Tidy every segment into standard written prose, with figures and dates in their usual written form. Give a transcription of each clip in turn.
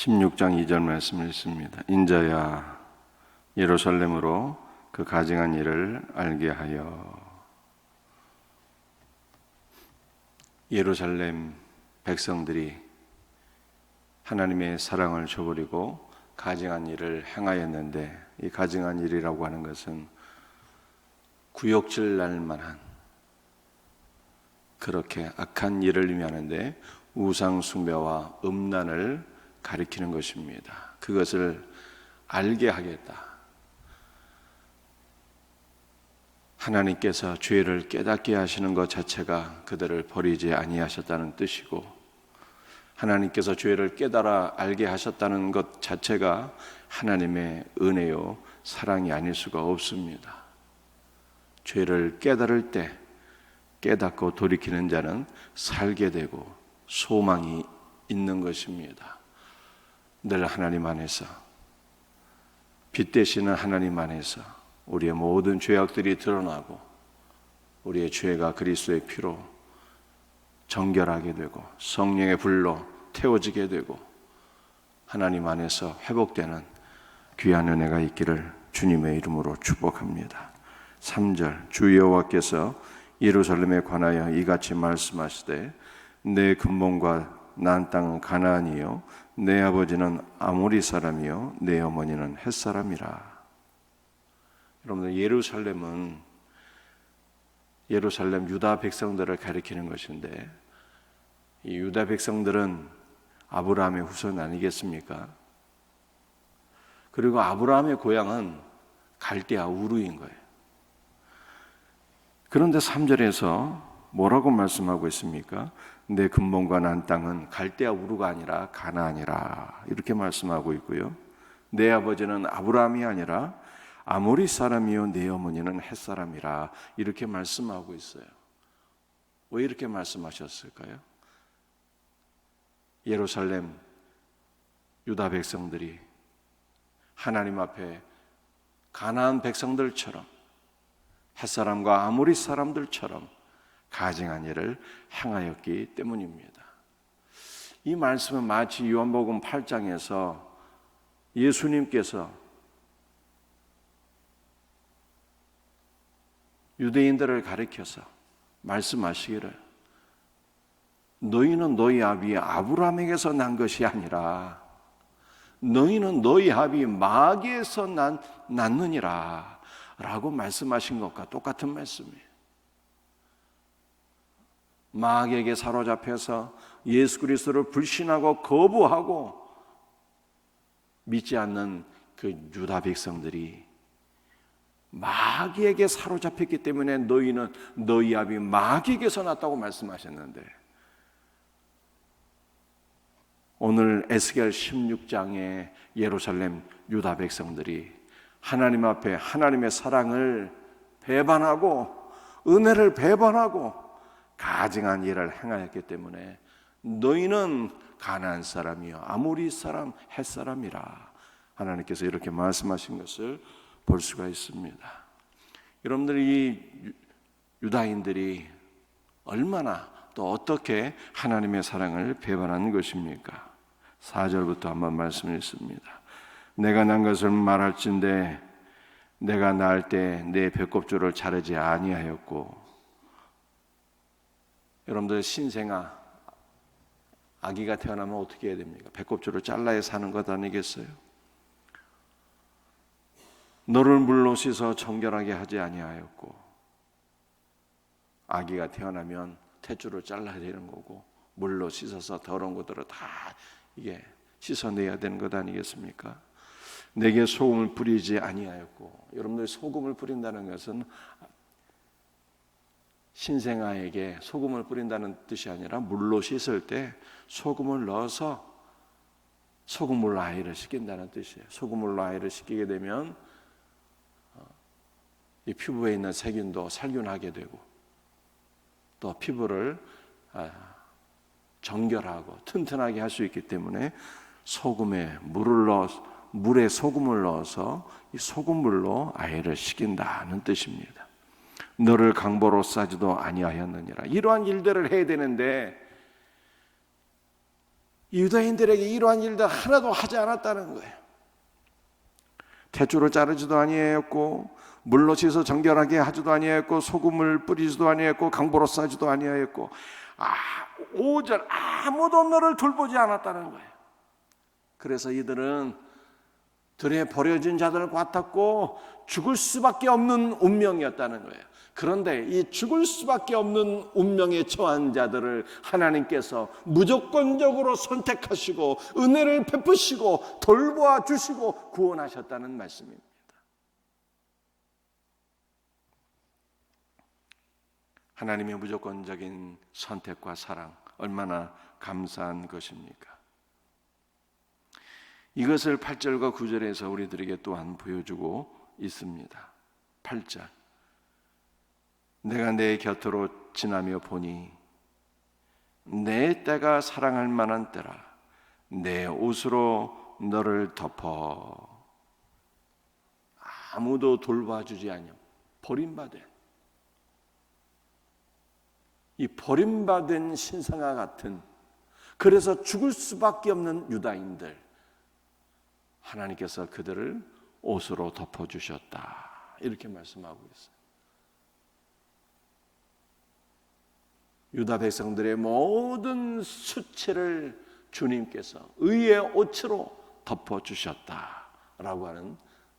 16장 2절 말씀을 읽습니다. 인자야 예루살렘으로 그 가증한 일을 알게 하여. 예루살렘 백성들이 하나님의 사랑을 저버리고 가증한 일을 행하였는데, 이 가증한 일이라고 하는 것은 구역질 날 만한 그렇게 악한 일을 의미하는데 우상 숭배와 음란을 가리키는 것입니다. 그것을 알게 하겠다. 하나님께서 죄를 깨닫게 하시는 것 자체가 그들을 버리지 아니하셨다는 뜻이고, 하나님께서 죄를 깨달아 알게 하셨다는 것 자체가 하나님의 은혜요 사랑이 아닐 수가 없습니다. 죄를 깨달을 때 깨닫고 돌이키는 자는 살게 되고 소망이 있는 것입니다. 늘 하나님 안에서, 빛 되시는 하나님 안에서 우리의 모든 죄악들이 드러나고 우리의 죄가 그리스도의 피로 정결하게 되고 성령의 불로 태워지게 되고 하나님 안에서 회복되는 귀한 은혜가 있기를 주님의 이름으로 축복합니다. 3절, 주 여호와께서 예루살렘에 관하여 이같이 말씀하시되 내 근본과 난 땅은 가나안이요 내 아버지는 아모리 사람이요 내 어머니는 헷 사람이라. 여러분들, 예루살렘 유다 백성들을 가리키는 것인데, 이 유다 백성들은 아브라함의 후손 아니겠습니까? 그리고 아브라함의 고향은 갈대아 우르인 거예요. 그런데 3절에서 뭐라고 말씀하고 있습니까? 내 근본과 난 땅은 갈대아 우르가 아니라 가나안이라, 이렇게 말씀하고 있고요. 내 아버지는 아브라함이 아니라 아모리 사람이요 내 어머니는 헷 사람이라, 이렇게 말씀하고 있어요. 왜 이렇게 말씀하셨을까요? 예루살렘 유다 백성들이 하나님 앞에 가나안 백성들처럼, 헷사람과 아모리 사람들처럼 가증한 일을 행하였기 때문입니다. 이 말씀은 마치 요한복음 8장에서 예수님께서 유대인들을 가리켜서 말씀하시기를 너희는 너희 아비 아브라함에게서 난 것이 아니라 너희는 너희 아비 마귀에서 났느니라 라고 말씀하신 것과 똑같은 말씀이에요. 마귀에게 사로잡혀서 예수 그리스도를 불신하고 거부하고 믿지 않는 그 유다 백성들이 마귀에게 사로잡혔기 때문에 너희는 너희 아비 마귀에게서 났다고 말씀하셨는데, 오늘 에스겔 16장의 예루살렘 유다 백성들이 하나님 앞에 하나님의 사랑을 배반하고 은혜를 배반하고 가증한 일을 행하였기 때문에 너희는 가나안 사람이요 아모리 사람 헷 사람이라 하나님께서 이렇게 말씀하신 것을 볼 수가 있습니다. 여러분들, 이 유다인들이 얼마나 또 어떻게 하나님의 사랑을 배반한 것입니까? 4절부터 한번 말씀을 읽습니다. 내가 난 것을 말할진대 내가 낳을 때 내 배꼽줄을 자르지 아니하였고. 여러분들, 신생아 아기가 태어나면 어떻게 해야 됩니까? 배꼽줄을 잘라야 사는 것 아니겠어요? 너를 물로 씻어 정결하게 하지 아니하였고. 아기가 태어나면 탯줄을 잘라야 되는 거고 물로 씻어서 더러운 것들을 다 이게 씻어내야 되는 것 아니겠습니까? 내게 소금을 뿌리지 아니하였고. 여러분들, 소금을 뿌린다는 것은 신생아에게 소금을 뿌린다는 뜻이 아니라 물로 씻을 때 소금을 넣어서 소금물로 아이를 씻긴다는 뜻이에요. 소금물로 아이를 씻기게 되면 이 피부에 있는 세균도 살균하게 되고 또 피부를 정결하고 튼튼하게 할 수 있기 때문에 물에 소금을 넣어서 이 소금물로 아이를 씻긴다는 뜻입니다. 너를 강보로 싸지도 아니하였느니라. 이러한 일들을 해야 되는데 유다인들에게 이러한 일들 하나도 하지 않았다는 거예요. 탯줄을 자르지도 아니하였고, 물로 씻어 정결하게 하지도 아니하였고, 소금을 뿌리지도 아니하였고, 강보로 싸지도 아니하였고, 오절 아무도 너를 돌보지 않았다는 거예요. 그래서 이들은 들에 버려진 자들 같았고 죽을 수밖에 없는 운명이었다는 거예요. 그런데 이 죽을 수밖에 없는 운명에 처한 자들을 하나님께서 무조건적으로 선택하시고 은혜를 베푸시고 돌보아 주시고 구원하셨다는 말씀입니다. 하나님의 무조건적인 선택과 사랑, 얼마나 감사한 것입니까? 이것을 8절과 9절에서 우리들에게 또한 보여주고 있습니다. 8절, 내가 내 곁으로 지나며 보니 내 때가 사랑할 만한 때라. 내 옷으로 너를 덮어. 아무도 돌봐주지 않냐. 버림받은, 이 버림받은 신상과 같은, 그래서 죽을 수밖에 없는 유다인들, 하나님께서 그들을 옷으로 덮어주셨다, 이렇게 말씀하고 있어요. 유다 백성들의 모든 수치를 주님께서 의의 옷으로 덮어주셨다라고 하는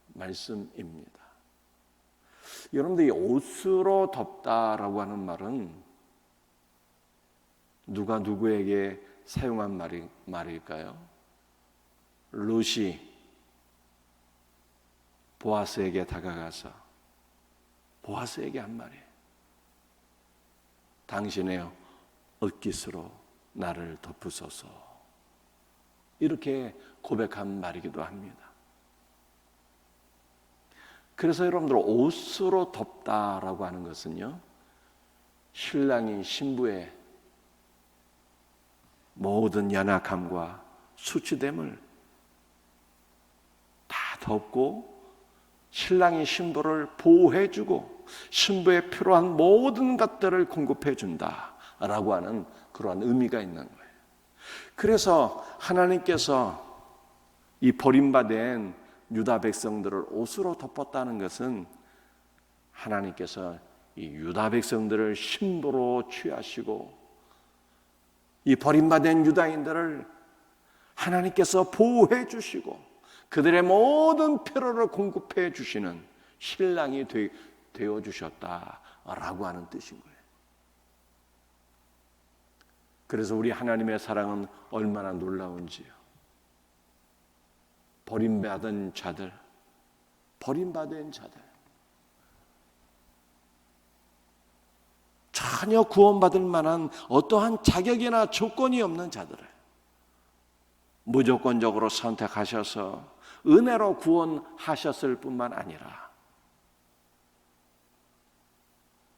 말씀입니다. 여러분들, 이 옷으로 덮다라고 하는 말은 누가 누구에게 사용한 말일까요? 룻이 보아스에게 다가가서 보아스에게 한 말이에요. 당신의 옷깃으로 나를 덮으소서, 이렇게 고백한 말이기도 합니다. 그래서 여러분들, 옷으로 덮다라고 하는 것은요, 신랑이 신부의 모든 연약함과 수치됨을 다 덮고 신랑이 신부를 보호해주고 신부에 필요한 모든 것들을 공급해준다라고 하는 그러한 의미가 있는 거예요. 그래서 하나님께서 이 버림받은 유다 백성들을 옷으로 덮었다는 것은 하나님께서 이 유다 백성들을 신부로 취하시고 이 버림받은 유다인들을 하나님께서 보호해 주시고 그들의 모든 필요를 공급해 주시는 신랑이 되어 주셨다라고 하는 뜻인 거예요. 그래서 우리 하나님의 사랑은 얼마나 놀라운지요. 버림받은 자들, 전혀 구원받을 만한 어떠한 자격이나 조건이 없는 자들을 무조건적으로 선택하셔서 은혜로 구원하셨을 뿐만 아니라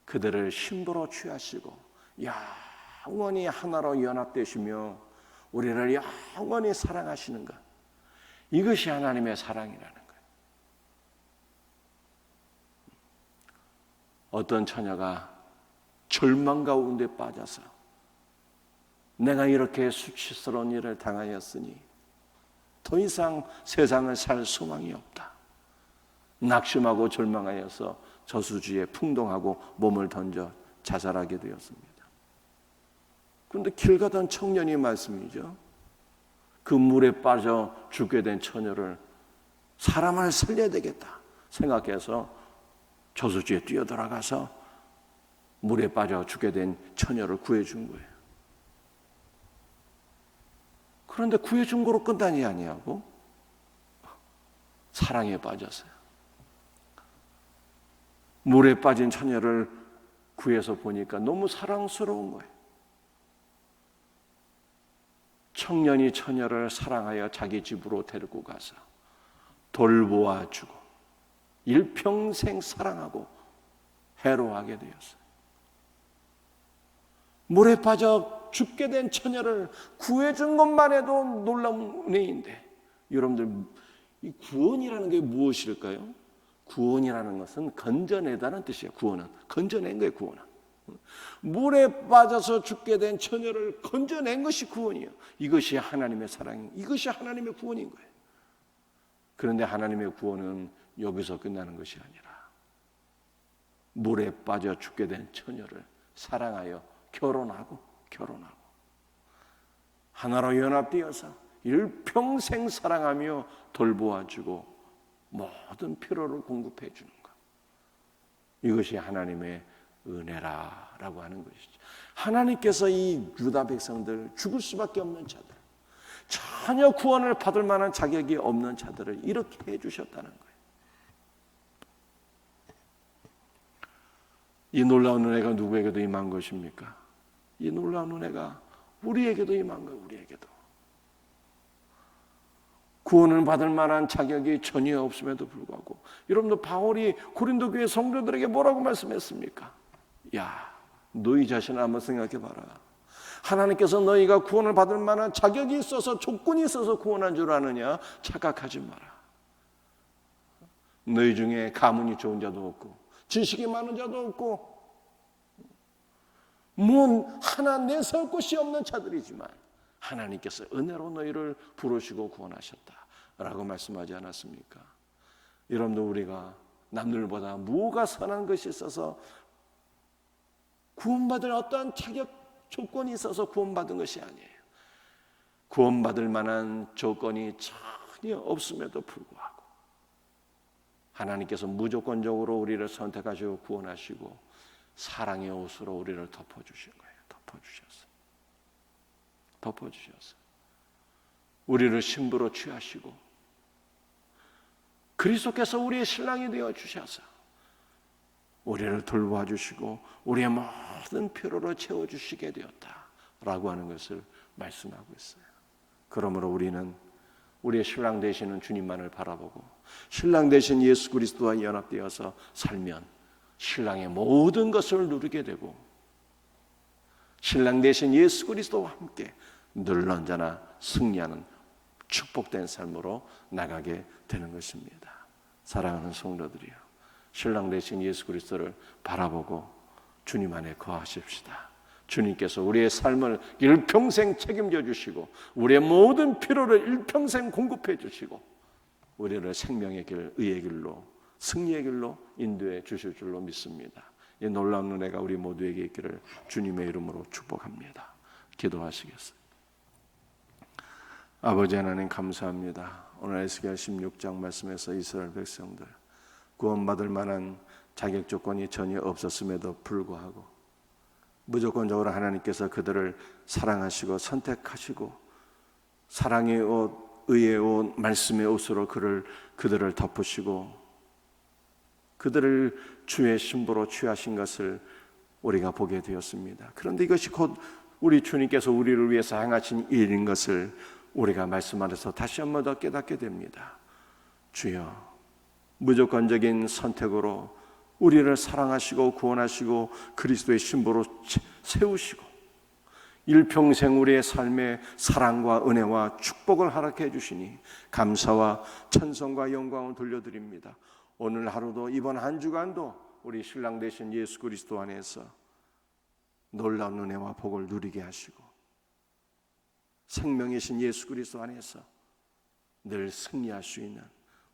그들을 신부로 취하시고 영원히 하나로 연합되시며 우리를 영원히 사랑하시는 것, 이것이 하나님의 사랑이라는 거예요. 어떤 처녀가 절망 가운데 빠져서 내가 이렇게 수치스러운 일을 당하였으니 더 이상 세상을 살 소망이 없다, 낙심하고 절망하여서 저수지에 풍덩하고 몸을 던져 자살하게 되었습니다. 그런데 길 가던 청년이 말씀이죠. 그 물에 빠져 죽게 된 처녀를 사람을 살려야 되겠다 생각해서 저수지에 뛰어들어가서 물에 빠져 죽게 된 처녀를 구해준 거예요. 그런데 구해준 거로 끝나지 아니하고 사랑에 빠졌어요. 물에 빠진 처녀를 구해서 보니까 너무 사랑스러운 거예요. 청년이 처녀를 사랑하여 자기 집으로 데리고 가서 돌보아주고 일평생 사랑하고 해로하게 되었어요. 물에 빠져 죽게 된 처녀를 구해준 것만 해도 놀라운 은혜인데, 여러분들, 이 구원이라는 게 무엇일까요? 구원이라는 것은 건져내다는 뜻이에요. 구원은 건져낸 거예요. 구원은 물에 빠져서 죽게 된 처녀를 건져낸 것이 구원이에요. 이것이 하나님의 사랑이, 이것이 하나님의 구원인 거예요. 그런데 하나님의 구원은 여기서 끝나는 것이 아니라 물에 빠져 죽게 된 처녀를 사랑하여 결혼하고 하나로 연합되어서 일평생 사랑하며 돌보아주고 모든 필요를 공급해 주는 것. 이것이 하나님의 은혜라고 하는 것이죠. 하나님께서 이 유다 백성들, 죽을 수밖에 없는 자들, 전혀 구원을 받을 만한 자격이 없는 자들을 이렇게 해주셨다는 거예요. 이 놀라운 은혜가 누구에게도 임한 것입니까? 이 놀라운 은혜가 우리에게도 임한 거예요. 우리에게도. 구원을 받을 만한 자격이 전혀 없음에도 불구하고, 여러분들 바울이 고린도 교회 성도들에게 뭐라고 말씀했습니까? 야, 너희 자신을 한번 생각해 봐라. 하나님께서 너희가 구원을 받을 만한 자격이 있어서, 조건이 있어서 구원한 줄 아느냐? 착각하지 마라. 너희 중에 가문이 좋은 자도 없고 지식이 많은 자도 없고 하나 내세울 곳이 없는 자들이지만 하나님께서 은혜로 너희를 부르시고 구원하셨다라고 말씀하지 않았습니까? 여러분들, 우리가 남들보다 무엇가 선한 것이 있어서 구원받을 어떠한 자격 조건이 있어서 구원받은 것이 아니에요. 구원받을 만한 조건이 전혀 없음에도 불구하고 하나님께서 무조건적으로 우리를 선택하시고 구원하시고 사랑의 옷으로 우리를 덮어주신 거예요. 덮어주셨어요. 우리를 신부로 취하시고 그리스도께서 우리의 신랑이 되어 주셔서 우리를 돌보아 주시고 우리의 모든 필요를 채워주시게 되었다라고 하는 것을 말씀하고 있어요. 그러므로 우리는 우리의 신랑 되시는 주님만을 바라보고 신랑 되신 예수 그리스도와 연합되어서 살면 신랑의 모든 것을 누리게 되고 신랑 되신 예수 그리스도와 함께 늘 언제나 승리하는 축복된 삶으로 나가게 되는 것입니다. 사랑하는 성도들이요, 신랑 되신 예수 그리스도를 바라보고 주님 안에 거하십시다. 주님께서 우리의 삶을 일평생 책임져 주시고 우리의 모든 필요를 일평생 공급해 주시고 우리를 생명의 길, 의의 길로, 승리의 길로 인도해 주실 줄로 믿습니다. 이 놀라운 은혜가 우리 모두에게 있기를 주님의 이름으로 축복합니다. 기도하시겠습니다. 아버지 하나님, 감사합니다. 오늘 에스겔 16장 말씀에서 이스라엘 백성들 구원받을 만한 자격 조건이 전혀 없었음에도 불구하고 무조건적으로 하나님께서 그들을 사랑하시고 선택하시고 사랑의 옷, 의의 옷, 말씀의 옷으로 그들을 덮으시고 그들을 주의 신부로 취하신 것을 우리가 보게 되었습니다. 그런데 이것이 곧 우리 주님께서 우리를 위해서 행하신 일인 것을 우리가 말씀 안에서 다시 한 번 더 깨닫게 됩니다. 주여, 무조건적인 선택으로 우리를 사랑하시고 구원하시고 그리스도의 신부로 세우시고 일평생 우리의 삶에 사랑과 은혜와 축복을 허락해 주시니 감사와 찬송과 영광을 돌려드립니다. 오늘 하루도 이번 한 주간도 우리 신랑 되신 예수 그리스도 안에서 놀라운 은혜와 복을 누리게 하시고 생명이신 예수 그리스도 안에서 늘 승리할 수 있는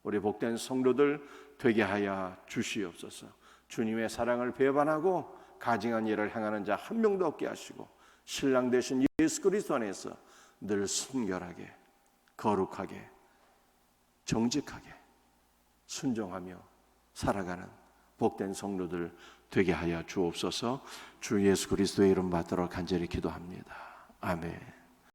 우리 복된 성도들 되게 하여 주시옵소서. 주님의 사랑을 배반하고 가증한 일을 행하는 자 한 명도 없게 하시고 신랑 되신 예수 그리스도 안에서 늘 순결하게, 거룩하게, 정직하게, 순종하며 살아가는 복된 성도들 되게 하여 주옵소서. 주 예수 그리스도의 이름 받들어 간절히 기도합니다. 아멘.